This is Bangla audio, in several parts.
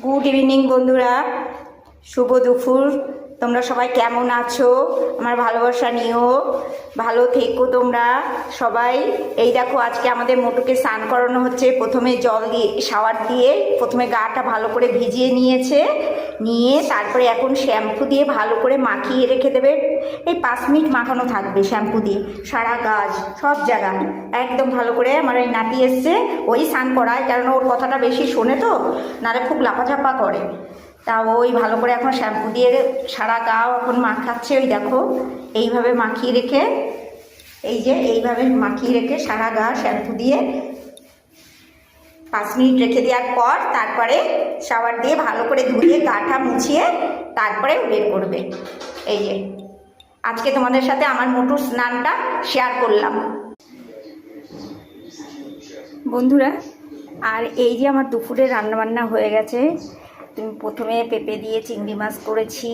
গুড ইভিনিং বন্ধুরা, শুভ দুপুর। তোমরা সবাই কেমন আছো? আমার ভালোবাসা নিও, ভালো থেকো তোমরা সবাই। এই দেখো, আজকে আমাদের মোটুকে স্নান করানো হচ্ছে। প্রথমে জল দিয়ে শাওয়ার দিয়ে প্রথমে গাটা ভালো করে ভিজিয়ে নিয়ে তারপরে এখন শ্যাম্পু দিয়ে ভালো করে মাখিয়ে রেখে দেবে। এই 5 মিনিট মাখানো থাকবে শ্যাম্পু দিয়ে, সারা গাছ সব জায়গা একদম ভালো করে। আমার এই নাতি এসছে, ওই স্নান করায়, কারণ ওর কথাটা বেশি শোনে তো, নাহলে খুব লাফাঝাপা করে। তা ওই ভালো করে এখন শ্যাম্পু দিয়ে সারা গাও এখন মাখাচ্ছে। ওই দেখো, এইভাবে মাখিয়ে রেখে, এইভাবে মাখিয়ে রেখে সারা গা শ্যাম্পু দিয়ে 5 মিনিট রেখে দেওয়ার পর তারপরে শাওয়ার দিয়ে ভালো করে ধুয়ে গাটা মুছিয়ে তারপরে বের করবে। এই যে আজকে তোমাদের সাথে আমার মোটুর স্নানটা শেয়ার করলাম বন্ধুরা। আর এই যে আমার দুপুরে রান্নাবান্না হয়ে গেছে। তুমি প্রথমে পেঁপে দিয়ে চিংড়ি মাছ করেছি,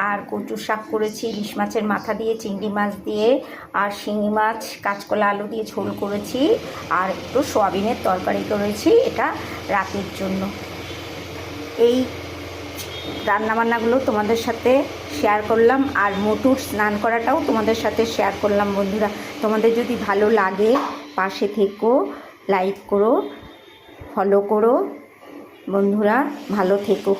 আর কচু শাক করেছি, ইলিশ মাছের মাথা দিয়ে, চিংড়ি মাছ দিয়ে, আর শিঙি মাছ কাঁচকলা আলু দিয়ে ঝোল করেছি, আর একটু সয়াবিনের তরকারি করেছি, এটা রাতের জন্য। এই রান্নাবান্নাগুলো তোমাদের সাথে শেয়ার করলাম, আর মোটুর স্নান করাটাও তোমাদের সাথে শেয়ার করলাম বন্ধুরা। তোমাদের যদি ভালো লাগে পাশে থেকো, লাইক করো, ফলো করো বন্ধুরা, ভালো থেকো।